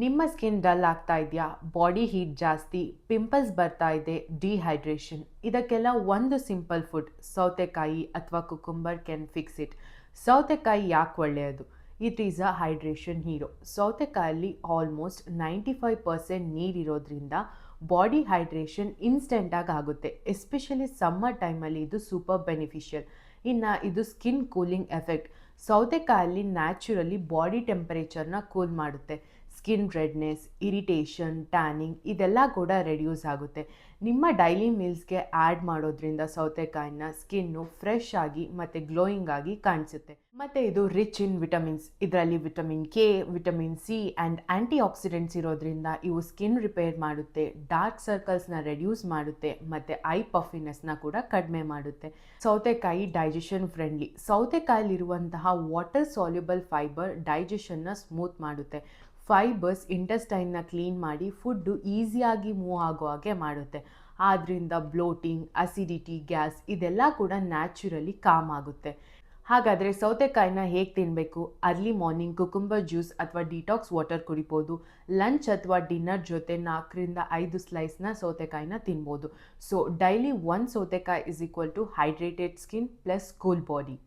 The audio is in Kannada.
ನಿಮ್ಮ ಸ್ಕಿನ್ ಡಲ್ ಆಗ್ತಾ ಇದೆಯಾ? ಬಾಡಿ ಹೀಟ್ ಜಾಸ್ತಿ, ಪಿಂಪಲ್ಸ್ ಬರ್ತಾ ಇದೆ, ಡಿಹೈಡ್ರೇಷನ್ ಇದಕ್ಕೆಲ್ಲ ಒಂದು ಸಿಂಪಲ್ ಫುಡ್ ಸೌತೆಕಾಯಿ ಅಥವಾ ಕುಕುಂಬರ್ ಕ್ಯಾನ್ ಫಿಕ್ಸ್ ಇಟ್. ಸೌತೆಕಾಯಿ ಯಾಕೆ ಒಳ್ಳೆಯದು? It is a hydration hero. ಸೌತೆಕಾಯಲ್ಲಿ ಆಲ್ಮೋಸ್ಟ್ 95% ನೀರಿರೋದ್ರಿಂದ ಬಾಡಿ ಹೈಡ್ರೇಷನ್ ಇನ್ಸ್ಟೆಂಟಾಗಿ ಆಗುತ್ತೆ. ಎಸ್ಪೆಷಲಿ ಸಮ್ಮರ್ ಟೈಮಲ್ಲಿ ಇದು ಸೂಪರ್ ಬೆನಿಫಿಷಿಯಲ್. ಇನ್ನು ಇದು ಸ್ಕಿನ್ ಕೂಲಿಂಗ್ ಎಫೆಕ್ಟ್. ಸೌತೆಕಾಯಲ್ಲಿ ನ್ಯಾಚುರಲಿ ಬಾಡಿ ಟೆಂಪರೇಚರ್ನ ಕೂಲ್ ಮಾಡುತ್ತೆ. ಸ್ಕಿನ್ ರೆಡ್ನೆಸ್, ಇರಿಟೇಷನ್, ಟ್ಯಾನಿಂಗ್ ಇದೆಲ್ಲ ಕೂಡ ರೆಡ್ಯೂಸ್ ಆಗುತ್ತೆ. ನಿಮ್ಮ ಡೈಲಿ ಮೀಲ್ಸ್ಗೆ ಆ್ಯಡ್ ಮಾಡೋದ್ರಿಂದ ಸೌತೆಕಾಯಿನ ಸ್ಕಿನ್ನು ಫ್ರೆಶ್ ಆಗಿ ಮತ್ತು ಗ್ಲೋಯಿಂಗ್ ಆಗಿ ಕಾಣಿಸುತ್ತೆ. ಮತ್ತು ಇದು ರಿಚ್ ಇನ್ ವಿಟಮಿನ್ಸ್. ಇದರಲ್ಲಿ vitamin K, vitamin C and antioxidants ಇರೋದ್ರಿಂದ ಇವು ಸ್ಕಿನ್ ರಿಪೇರ್ ಮಾಡುತ್ತೆ, ಡಾರ್ಕ್ ಸರ್ಕಲ್ಸ್ನ ರೆಡ್ಯೂಸ್ ಮಾಡುತ್ತೆ ಮತ್ತು ಐ ಪಫಿನೆಸ್ನ ಕೂಡ ಕಡಿಮೆ ಮಾಡುತ್ತೆ. ಸೌತೆಕಾಯಿ ಡೈಜೆಷನ್ ಫ್ರೆಂಡ್ಲಿ. ಸೌತೆಕಾಯಲ್ಲಿರುವಂತಹ ವಾಟರ್ ಸಾಲ್ಯುಬಲ್ ಫೈಬರ್ ಡೈಜೆಷನ್ನ ಸ್ಮೂತ್ ಮಾಡುತ್ತೆ. ಫೈಬರ್ಸ್ ಇಂಟೆಸ್ಟೈನ್ನ ಕ್ಲೀನ್ ಮಾಡಿ ಫುಡ್ಡು ಈಸಿಯಾಗಿ ಮೂವ್ ಆಗೋ ಹಾಗೆ ಮಾಡುತ್ತೆ. ಆದ್ದರಿಂದ ಬ್ಲೋಟಿಂಗ್, ಅಸಿಡಿಟಿ, ಗ್ಯಾಸ್ ಇದೆಲ್ಲ ಕೂಡ ನ್ಯಾಚುರಲಿ ಕಾಮ್ ಆಗುತ್ತೆ. ಹಾಗಾದರೆ ಸೌತೆಕಾಯಿನ ಹೇಗೆ ತಿನ್ನಬೇಕು? ಅರ್ಲಿ ಮಾರ್ನಿಂಗ್ ಕುಕುಂಬರ್ ಜ್ಯೂಸ್ ಅಥವಾ ಡಿಟಾಕ್ಸ್ ವಾಟರ್ ಕುಡಿಬೋದು. ಲಂಚ್ ಅಥವಾ ಡಿನ್ನರ್ ಜೊತೆ 4-5 ಸ್ಲೈಸ್ನ ಸೌತೆಕಾಯಿನ ತಿನ್ಬೋದು. ಸೊ ಡೈಲಿ 1 ಸೌತೆಕಾಯಿ is equal to hydrated skin plus cool body.